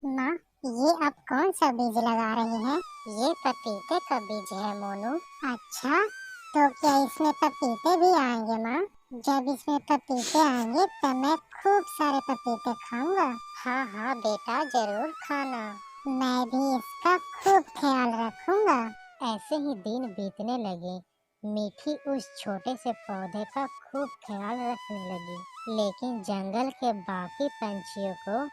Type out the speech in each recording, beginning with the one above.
माँ, ये आप कौन सा बीज लगा रही हैं? ये पपीते का बीज है मोनू। अच्छा, तो क्या इसमें पपीते भी आएंगे माँ? जब इसमें पपीते आएंगे तब मैं खूब सारे पपीते खाऊंगा। हाँ हाँ बेटा, जरूर खाना। मैं भी इसका खूब ख्याल रखूंगा। ऐसे ही दिन बीतने लगे। मीठी उस छोटे से पौधे का खूब ख्याल रखने लगी, लेकिन जंगल के बाकी पंछियों को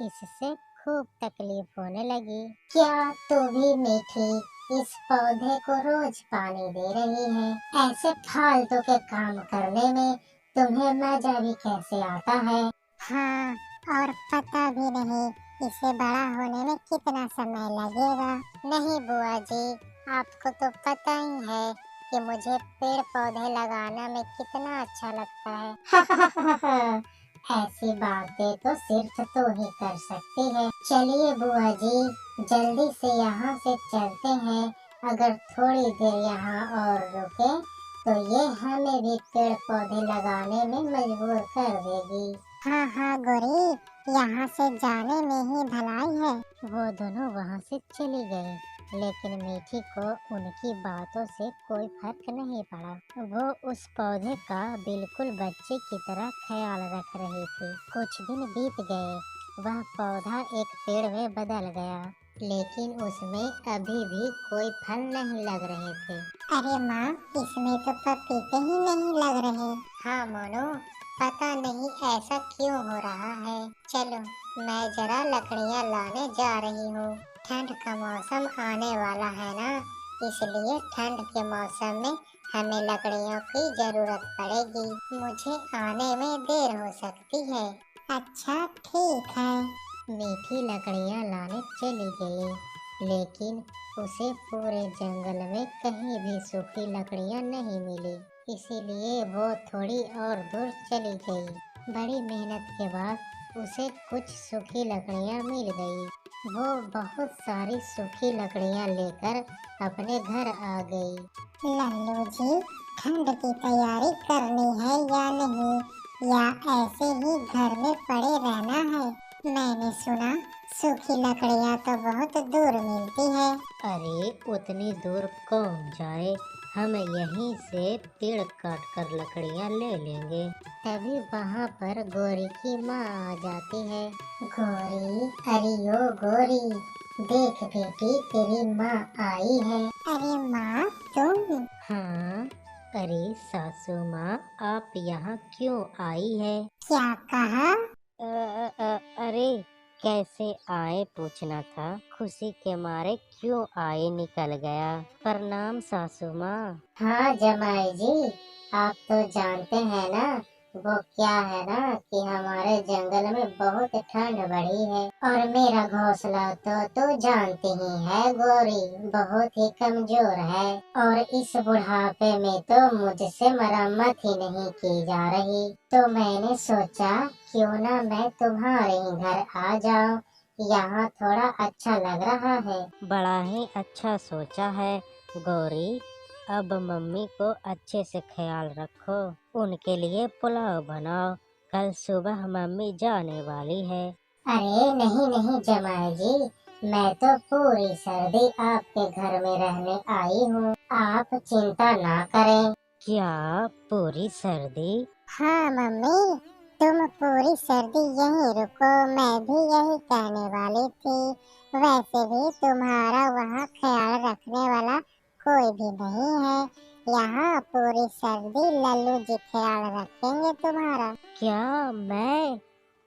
इससे खूब तकलीफ होने लगी। क्या तू भी मीठी इस पौधे को रोज पानी दे रही है? ऐसे फालतू के काम करने में तुम्हें मजा भी कैसे आता है? हाँ, और पता भी नहीं इसे बड़ा होने में कितना समय लगेगा। नहीं बुआ जी, आपको तो पता ही है कि मुझे पेड़ पौधे लगाना में कितना अच्छा लगता है। ऐसी बातें तो सिर्फ तू ही कर सकती है। चलिए बुआ जी, जल्दी से यहाँ से चलते हैं। अगर थोड़ी देर यहाँ और रुके तो ये हमें भी पेड़ पौधे लगाने में मजबूर कर देगी। हाँ हाँ गोरी, यहाँ से जाने में ही भलाई है। वो दोनों वहाँ से चली गए, लेकिन मीठी को उनकी बातों से कोई फर्क नहीं पड़ा। वो उस पौधे का बिल्कुल बच्चे की तरह ख्याल रख रही थी। कुछ दिन बीत गए, वह पौधा एक पेड़ में बदल गया, लेकिन उसमें अभी भी कोई फल नहीं लग रहे थे। अरे माँ, इसमें तो पपीते ही नहीं लग रहे। हाँ मोनू, पता नहीं ऐसा क्यों हो रहा है। चलो, मैं जरा लकड़ियाँ लाने जा रही हूँ। ठंड का मौसम आने वाला है ना, इसलिए ठंड के मौसम में हमें लकड़ियों की जरूरत पड़ेगी। मुझे आने में देर हो सकती है। अच्छा ठीक है। मीठी लकड़ियाँ लाने चली गई, लेकिन उसे पूरे जंगल में कहीं भी सूखी लकड़ियाँ नहीं मिली। इसीलिए वो थोड़ी और दूर चली गई। बड़ी मेहनत के बाद उसे कुछ सूखी लकड़ियाँ मिल गई। वो बहुत सारी सूखी लकड़ियाँ लेकर अपने घर आ गई। लल्लू जी, ठंड की तैयारी करनी है या नहीं, या ऐसे ही घर में पड़े रहना है? मैंने सुना सूखी लकड़ियाँ तो बहुत दूर मिलती है। अरे उतनी दूर कौन जाए, हम यहीं से पेड़ काट कर लकड़ियाँ ले लेंगे। तभी वहाँ पर गोरी की माँ आ जाती है। गोरी, अरे ओ गोरी, देख बेटी, तेरी माँ आई है। अरे माँ, तुम? हाँ, अरे सासू माँ, आप यहाँ क्यों आई है? क्या कहा? अरे कैसे आए पूछना था, खुशी के मारे क्यों आए निकल गया। प्रणाम सासू माँ। हाँ जमाई जी, आप तो जानते हैं ना, वो क्या है ना कि हमारे जंगल में बहुत ठंड बढ़ी है, और मेरा घोंसला तो जानती ही है गोरी, बहुत ही कमजोर है, और इस बुढ़ापे में तो मुझसे मरम्मत ही नहीं की जा रही। तो मैंने सोचा क्यों ना मैं तुम्हारे ही घर आ जाऊं, यहाँ थोड़ा अच्छा लग रहा है। बड़ा ही अच्छा सोचा है गौरी। अब मम्मी को अच्छे से ख्याल रखो, उनके लिए पुलाव बनाओ, कल सुबह मम्मी जाने वाली है। अरे नहीं नहीं जमाई जी, मैं तो पूरी सर्दी आपके घर में रहने आई हूँ, आप चिंता ना करें। क्या पूरी सर्दी? हाँ मम्मी, तुम पूरी सर्दी यहीं रुको, मैं भी यही कहने वाली थी। वैसे भी तुम्हारा वहाँ ख्याल रखने वाला कोई भी नहीं है। यहाँ पूरी सर्दी लल्लू जी ख्याल रखेंगे तुम्हारा। क्या मैं?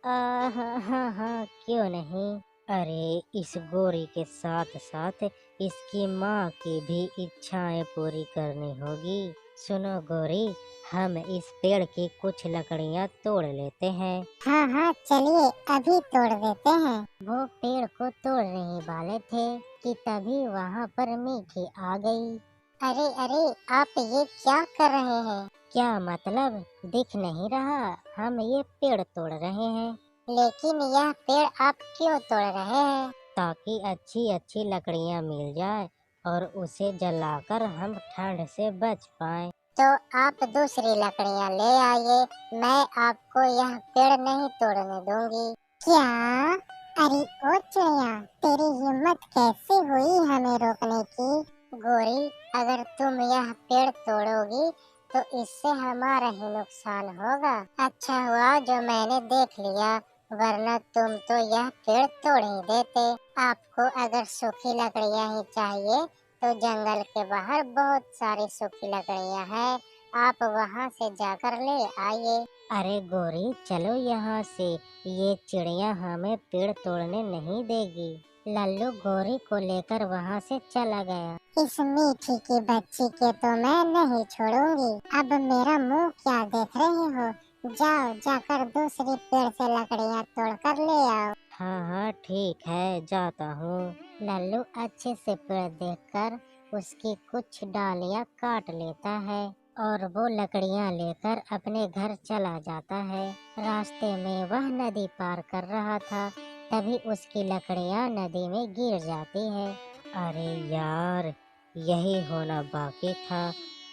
हाँ हाँ हाँ, क्यों नहीं। अरे इस गोरी के साथ साथ इसकी माँ की भी इच्छाएं पूरी करनी होगी। सुनो गोरी, हम इस पेड़ की कुछ लकड़ियाँ तोड़ लेते हैं। हाँ हाँ चलिए, अभी तोड़ देते हैं। वो पेड़ को तोड़ने ही वाले थे कि तभी वहाँ पर मीठी आ गई। अरे अरे, आप ये क्या कर रहे हैं? क्या मतलब, दिख नहीं रहा हम ये पेड़ तोड़ रहे हैं? लेकिन यह पेड़ आप क्यों तोड़ रहे हैं? ताकि अच्छी अच्छी लकड़ियाँ मिल जाए और उसे जलाकर हम ठंड से बच पाएं। तो आप दूसरी लकड़ियाँ ले आइए, मैं आपको यह पेड़ नहीं तोड़ने दूंगी। क्या? अरे ओ चिड़िया, तेरी हिम्मत कैसे हुई हमें रोकने की? गोरी, अगर तुम यह पेड़ तोड़ोगी तो इससे हमारा ही नुकसान होगा। अच्छा हुआ जो मैंने देख लिया, वरना तुम तो यह पेड़ तोड़ ही देते। आपको अगर सूखी लकड़ियाँ ही चाहिए तो जंगल के बाहर बहुत सारी सूखी लकड़ियाँ हैं, आप वहाँ से जाकर ले आइए। अरे गोरी, चलो यहाँ से, ये चिड़िया हमें पेड़ तोड़ने नहीं देगी। लल्लू गोरी को लेकर वहाँ से चला गया। इस मीठी की बच्ची के तो मैं नहीं छोड़ूंगी। अब मेरा मुंह क्या देख रही हो? जाओ, जाकर दूसरी पेड़ से लकड़ियाँ तोड़कर ले आओ। हाँ हाँ ठीक है, जाता हूँ। लल्लू अच्छे से पेड़ देखकर उसकी कुछ डालियाँ काट लेता है और वो लकड़ियाँ लेकर अपने घर चला जाता है। रास्ते में वह नदी पार कर रहा था, तभी उसकी लकड़ियाँ नदी में गिर जाती है। अरे यार, यही होना बाकी था।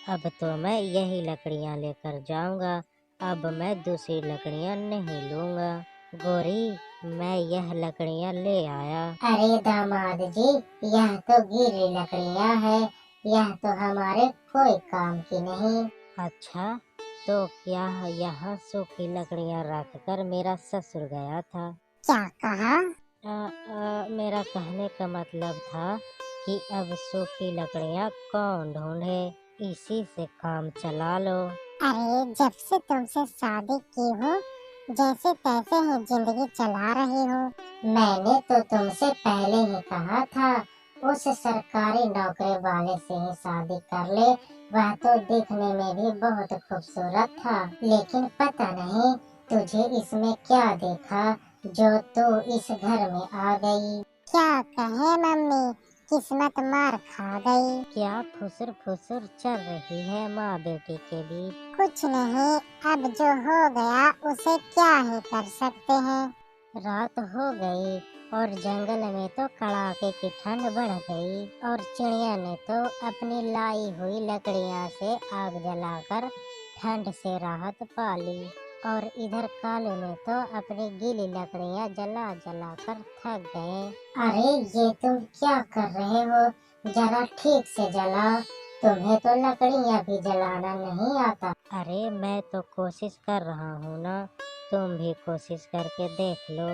अब तो मैं यही लकड़ियाँ लेकर जाऊंगा। अब मैं दूसरी लकड़ियाँ नहीं लूंगा। गोरी, मैं यह लकड़ियाँ ले आया। अरे दामाद जी, यह तो गीली लकड़ियाँ हैं, यह तो हमारे कोई काम की नहीं। अच्छा, तो क्या यहाँ सूखी लकड़ियाँ रखकर मेरा ससुर गया था? क्या कहा? मेरा कहने का मतलब था कि अब सूखी लकड़ियाँ कौन ढूंढे, इसी से काम चला लो। अरे जब से तुमसे शादी की हूँ, जैसे तैसे ही जिंदगी चला रही हूँ। मैंने तो तुमसे पहले ही कहा था, उस सरकारी नौकरी वाले से ही शादी कर ले, वह तो दिखने में भी बहुत खूबसूरत था। लेकिन पता नहीं तुझे इसमें क्या देखा जो तू इस घर में आ गई। क्या कहे मम्मी, किस्मत मार खा गई। क्या फुसुर फुसुर चल रही है माँ बेटी के बीच? कुछ नहीं, अब जो हो गया उसे क्या ही कर सकते हैं। रात हो गई और जंगल में तो कड़ाके की ठंड बढ़ गई और चिड़िया ने तो अपनी लाई हुई लकड़ियाँ से आग जलाकर ठंड से राहत पा ली। और इधर कालू ने तो अपनी गीली लकड़ियाँ जला जला कर थक गए। अरे ये तुम क्या कर रहे हो? जरा ठीक से जलाओ, तुम्हें तो लकड़ियाँ भी जलाना नहीं आता। अरे मैं तो कोशिश कर रहा हूँ ना, तुम भी कोशिश करके देख लो।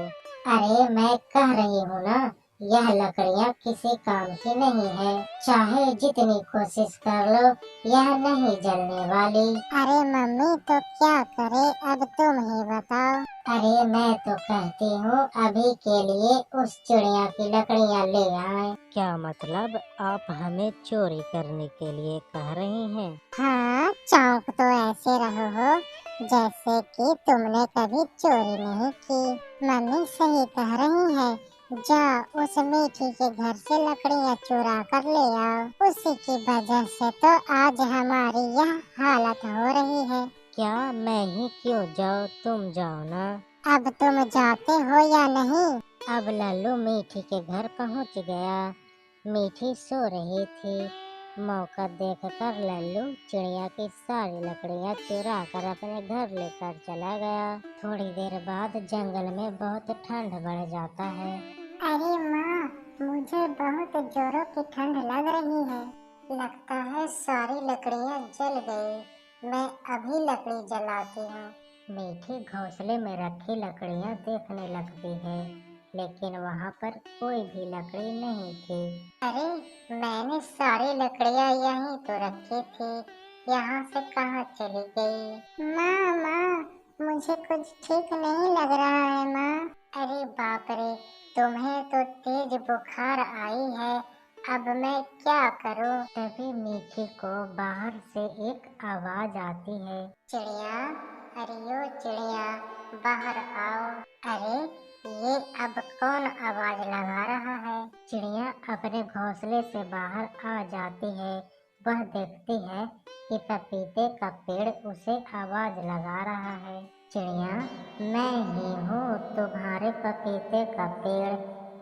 अरे मैं कह रही हूँ ना, यह लकड़ियाँ किसी काम की नहीं है, चाहे जितनी कोशिश कर लो यह नहीं जलने वाली। अरे मम्मी तो क्या करे, अब तुम ही बताओ। अरे मैं तो कहती हूँ अभी के लिए उस चिड़िया की लकड़ियाँ ले आए। क्या मतलब, आप हमें चोरी करने के लिए कह रही हैं? हाँ, चौंक तो ऐसे रहो हो जैसे कि तुमने कभी चोरी नहीं की। मम्मी सही कह रही है, जाओ उस मीठी के घर से लकड़ियाँ चुरा कर ले आओ। उसी की वजह से तो आज हमारी यह हालत हो रही है। क्या मैं ही क्यों जाऊँ, तुम जाओ ना। अब तुम जाते हो या नहीं? अब लल्लू मीठी के घर पहुंच गया। मीठी सो रही थी। मौका देखकर लल्लू चिड़िया की सारी लकड़ियां चुरा कर अपने घर लेकर चला गया। थोड़ी देर बाद जंगल में बहुत ठंड बढ़ जाता है। अरे माँ, मुझे बहुत जोरों की ठंड लग रही है। लगता है सारी लकड़ियाँ जल गई। मैं अभी लकड़ी जलाती हूँ। मीठी घोंसले में रखी लकड़ियां देखने लगती है, लेकिन वहाँ पर कोई भी लकड़ी नहीं थी। अरे मैंने सारी लकड़ियाँ यहीं तो रखी थी, यहाँ से कहाँ चली गई? माँ माँ, मुझे कुछ ठीक नहीं लग रहा है माँ। अरे बाप रे, तुम्हें तो तेज बुखार आई है, अब मैं क्या करूँ? तभी मीठी को बाहर से एक आवाज आती है। चिड़िया, अरे ओ चिड़िया, बाहर आओ। अरे ये अब कौन आवाज लगा रहा है? चिड़िया अपने घोंसले से बाहर आ जाती है। वह देखती है कि पपीते का पेड़ उसे आवाज लगा रहा है। चिड़िया, मैं ही हूँ तुम्हारे पपीते का पेड़।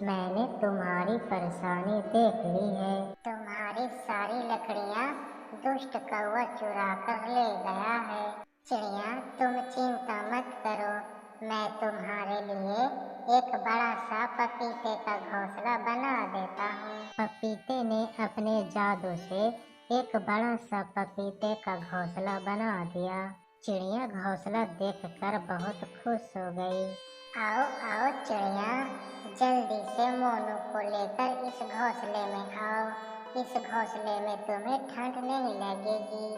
मैंने तुम्हारी परेशानी देख ली है। तुम्हारी सारी लकड़ियाँ दुष्ट कौवा चुरा कर ले गया है। चिड़िया, तुम चिंता मत करो, मैं तुम्हारे लिए एक बड़ा सा पपीते का घोंसला बना देता हूँ। पपीते ने अपने जादू से एक बड़ा सा पपीते का घोंसला बना दिया। चिड़िया घोंसला देखकर बहुत खुश हो गई। आओ आओ चिड़िया, जल्दी से मोनू को लेकर इस घोंसले में आओ। इस घोंसले में तुम्हें ठंड नहीं लगेगी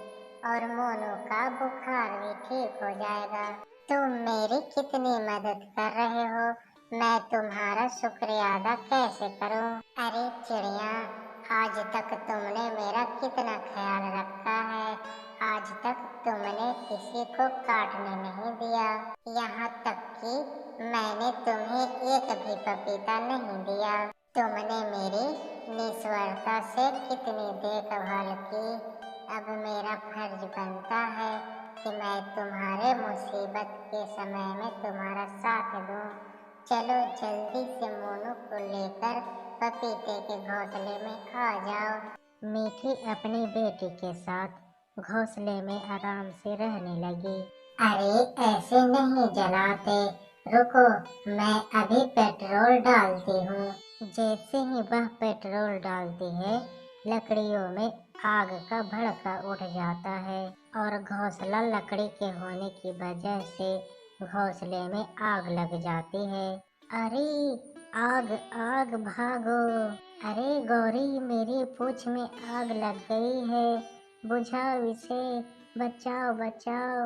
और मोनू का बुखार भी ठीक हो जाएगा। तुम मेरी कितनी मदद कर रहे हो, मैं तुम्हारा शुक्रिया अदा कैसे करूं? अरे चिड़िया, आज तक तुमने मेरा कितना ख्याल रखा है। आज तक तुमने किसी को काटने नहीं दिया, यहाँ तक कि मैंने तुम्हें एक भी पपीता नहीं दिया। तुमने मेरी निस्वार्थता से कितनी देखभाल की। अब मेरा फर्ज बनता है कि मैं तुम्हारे मुसीबत के समय में तुम्हारा साथ दूं। चलो जल्दी से मोनू को लेकर पपीते के घोंसले में आ जाओ। मीठी अपनी बेटी के साथ घोंसले में आराम से रहने लगी। अरे ऐसे नहीं जलाते, रुको, मैं अभी पेट्रोल डालती हूँ। जैसे ही वह पेट्रोल डालती है, लकड़ियों में आग का भड़का उठ जाता है और घोंसला लकड़ी के होने की वजह से घोंसले में आग लग जाती है। अरे आग आग भागो! अरे गौरी, मेरी पूंछ में आग लग गई है, बुझाओ इसे, बचाओ बचाओ।